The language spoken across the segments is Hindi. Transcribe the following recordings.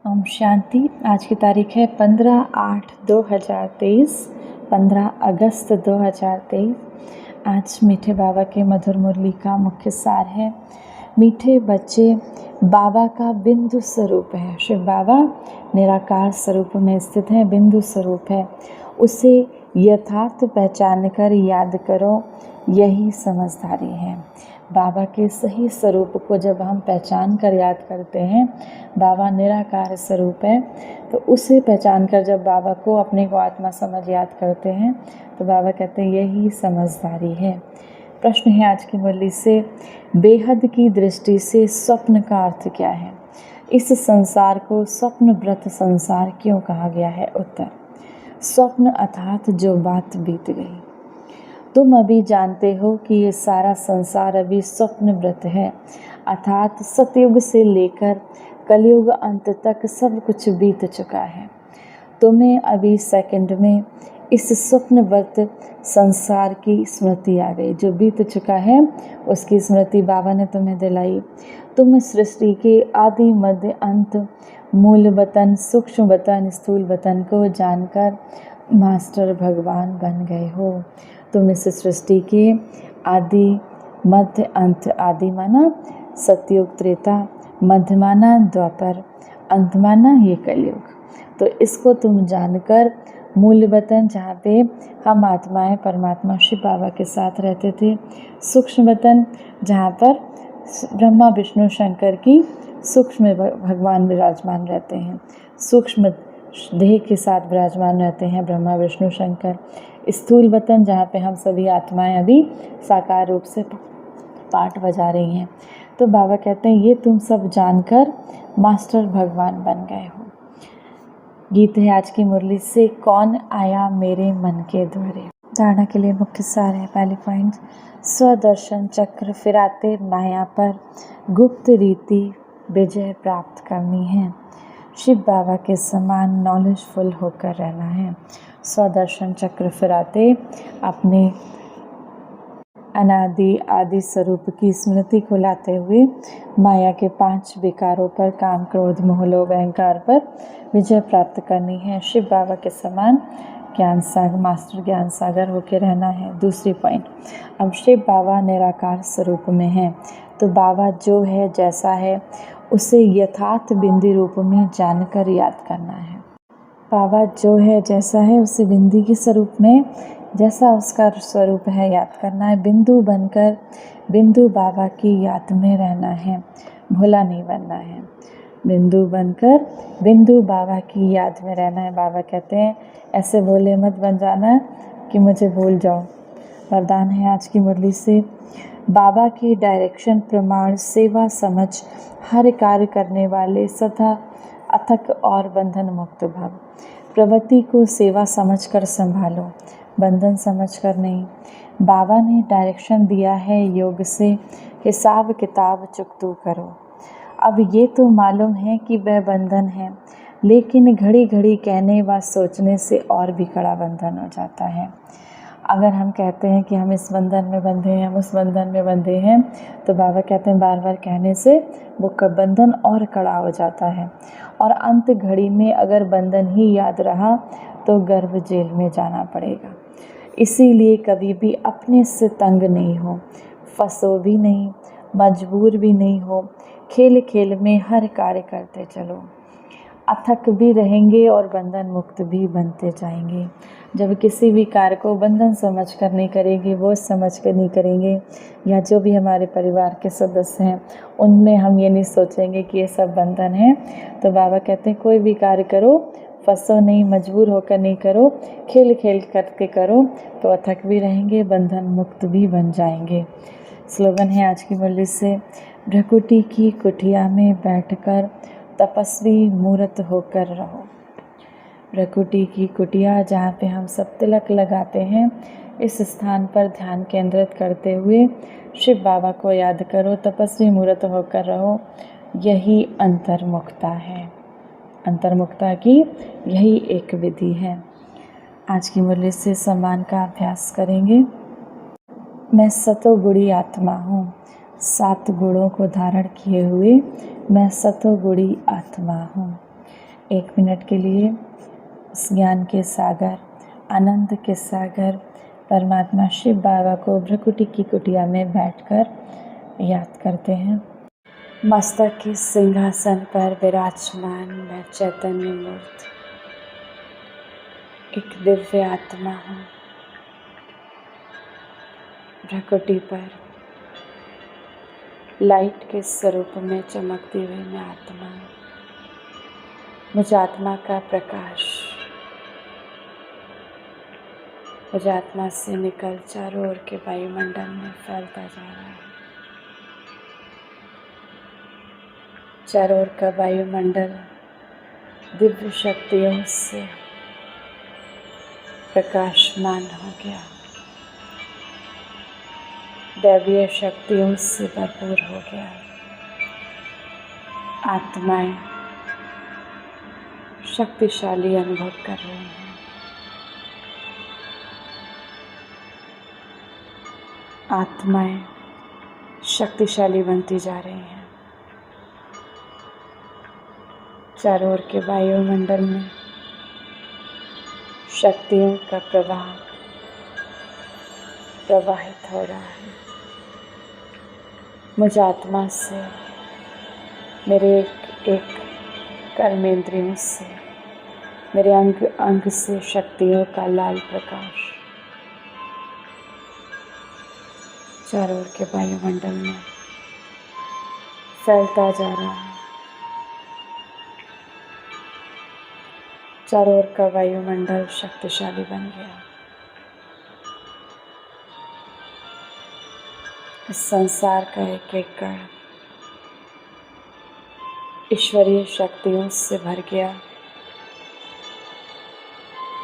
ओम शांति। आज की तारीख है 15/8/2023, 15 अगस्त 2023। आज मीठे बाबा के मधुर मुरली का मुख्य सार है। मीठे बच्चे बाबा का बिंदु स्वरूप है। शिव बाबा निराकार स्वरूप में स्थित है, बिंदु स्वरूप है। उसे यथार्थ पहचान कर याद करो, यही समझदारी है। बाबा के सही स्वरूप को जब हम पहचान कर याद करते हैं, बाबा निराकार स्वरूप है, तो उसे पहचान कर जब बाबा को अपने को आत्मा समझ याद करते हैं तो बाबा कहते हैं यही समझदारी है। प्रश्न है आज की मुरली से, बेहद की दृष्टि से स्वप्न का अर्थ क्या है? इस संसार को स्वप्न व्रत संसार क्यों कहा गया है? उत्तर, स्वप्न अर्थात जो बात बीत गई। तुम अभी जानते हो कि ये सारा संसार अभी स्वप्न व्रत है, अर्थात सतयुग से लेकर कलयुग अंत तक सब कुछ बीत चुका है। तुम्हें अभी सेकंड में इस स्वप्न व्रत संसार की स्मृति आ गई। जो बीत चुका है उसकी स्मृति बाबा ने तुम्हें दिलाई। तुम सृष्टि के आदि मध्य अंत, मूल वतन, सूक्ष्म वतन, स्थूल वतन को जानकर मास्टर भगवान बन गए हो। तुम इस सृष्टि के आदि मध्य अंत, आदि माना सतयुग त्रेता, मध्य माना द्वापर, अंत माना ये कलयुग। तो इसको तुम जानकर मूल वतन, जहाँ पे हम आत्माएं परमात्मा शिव बाबा के साथ रहते थे, सूक्ष्म वतन जहाँ पर ब्रह्मा विष्णु शंकर की सूक्ष्म भगवान विराजमान रहते हैं, सूक्ष्म देह के साथ विराजमान रहते हैं ब्रह्मा विष्णु शंकर। स्थूल वतन जहाँ पे हम सभी आत्माएं अभी साकार रूप से पाठ बजा रही हैं। तो बाबा कहते हैं ये तुम सब जानकर मास्टर भगवान बन गए हो। गीत है आज की मुरली से, कौन आया मेरे मन के द्वारे। धारणा के लिए मुख्य सार है। पहली पॉइंट, स्वदर्शन चक्र फिराते माया पर गुप्त रीति विजय प्राप्त करनी है। शिव बाबा के समान नॉलेजफुल होकर रहना है। स्वदर्शन चक्र फिराते अपने अनादि आदि स्वरूप की स्मृति को लाते हुए माया के 5 विकारों पर, काम क्रोध मोह लोभ अहंकार पर विजय प्राप्त करनी है। शिव बाबा के समान ज्ञान सागर, मास्टर ज्ञान सागर होकर रहना है। दूसरी पॉइंट, अब शिव बाबा निराकार स्वरूप में है, तो बाबा जो है जैसा है उसे यथार्थ बिंदी रूप में जानकर याद करना है। बाबा जो है जैसा है उसे बिंदी के स्वरूप में, जैसा उसका स्वरूप है, याद करना है। बिंदु बनकर बिंदु बाबा की याद में रहना है, भोला नहीं बनना है। बिंदु बनकर बिंदु बाबा की याद में रहना है। बाबा कहते हैं ऐसे भोले मत बन जाना कि मुझे भूल जाओ। वरदान है आज की मुरली से, बाबा की डायरेक्शन प्रमाण सेवा समझ हर कार्य करने वाले सदा अथक और बंधन मुक्त भव। प्रवृत्ति को सेवा समझकर संभालो, बंधन समझकर नहीं। बाबा ने डायरेक्शन दिया है योग से, हिसाब किताब चुकतू करो। अब ये तो मालूम है कि वह बंधन है, लेकिन घड़ी घड़ी कहने व सोचने से और भी कड़ा बंधन हो जाता है। अगर हम कहते हैं कि हम इस बंधन में बंधे हैं, हम उस बंधन में बंधे हैं, तो बाबा कहते हैं बार बार कहने से वो बंधन और कड़ा हो जाता है। और अंत घड़ी में अगर बंधन ही याद रहा तो गर्भ जेल में जाना पड़ेगा। इसीलिए कभी भी अपने से तंग नहीं हो, फंसो भी नहीं, मजबूर भी नहीं हो। खेल खेल में हर कार्य करते चलो, अथक भी रहेंगे और बंधन मुक्त भी बनते जाएंगे। जब किसी भी कार्य को बंधन समझ कर नहीं करेंगे, बोझ समझ कर नहीं करेंगे, या जो भी हमारे परिवार के सदस्य हैं उनमें हम ये नहीं सोचेंगे कि ये सब बंधन है, तो बाबा कहते हैं कोई भी कार्य करो, फंसो नहीं, मजबूर होकर नहीं करो, खेल खेल करके करो, तो अथक भी रहेंगे, बंधन मुक्त भी बन जाएंगे। स्लोगन है आज की मुरली से, भ्रकुटी की कुटिया में बैठकर तपस्वी मूर्त होकर रहो। भ्रकुटी की कुटिया जहाँ पे हम सब तिलक लगाते हैं, इस स्थान पर ध्यान केंद्रित करते हुए शिव बाबा को याद करो, तपस्वी मूर्त होकर रहो। यही अंतर्मुखता है, अंतर्मुखता की यही एक विधि है। आज की मुरली से सम्मान का अभ्यास करेंगे। मैं सतोगुणी आत्मा हूँ, 7 गुणों को धारण किए हुए मैं सतोगुणी आत्मा हूँ। 1 मिनट के लिए इस ज्ञान के सागर, आनंद के सागर परमात्मा शिव बाबा को भ्रकुटी की कुटिया में बैठकर याद करते हैं। मस्तक के सिंहासन पर विराजमान मैं चैतन्य मूर्ति एक दिव्य आत्मा हूँ। भ्रकुटी पर लाइट के स्वरूप में चमकती हुई मैं आत्मा हूँ। मुझ आत्मा का प्रकाश मुझ आत्मा से निकल चारों ओर के वायुमंडल में फैलता जा रहा है। चारों ओर का वायुमंडल दिव्य शक्तियों से प्रकाशमान हो गया, दैवीय शक्तियों से भरपूर हो गया। आत्माएं शक्तिशाली अनुभव कर रही हैं। आत्माएं शक्तिशाली बनती जा रही हैं। चारों ओर के वायुमंडल में शक्तियों का प्रवाह प्रवाहित हो रहा है। मुझ आत्मा से, मेरे एक कर्मेंद्रियों से, मेरे अंग अंग से शक्तियों का लाल प्रकाश चारों ओर के वायुमंडल में फैलता जा रहा है। चारों ओर का वायुमंडल शक्तिशाली बन गया। इस संसार का एक एक कण ईश्वरीय शक्तियों से भर गया।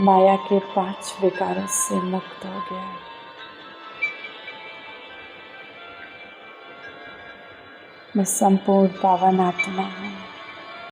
माया के 5 विकारों से मुक्त हो गया। मैं संपूर्ण पावन आत्मा हूँ।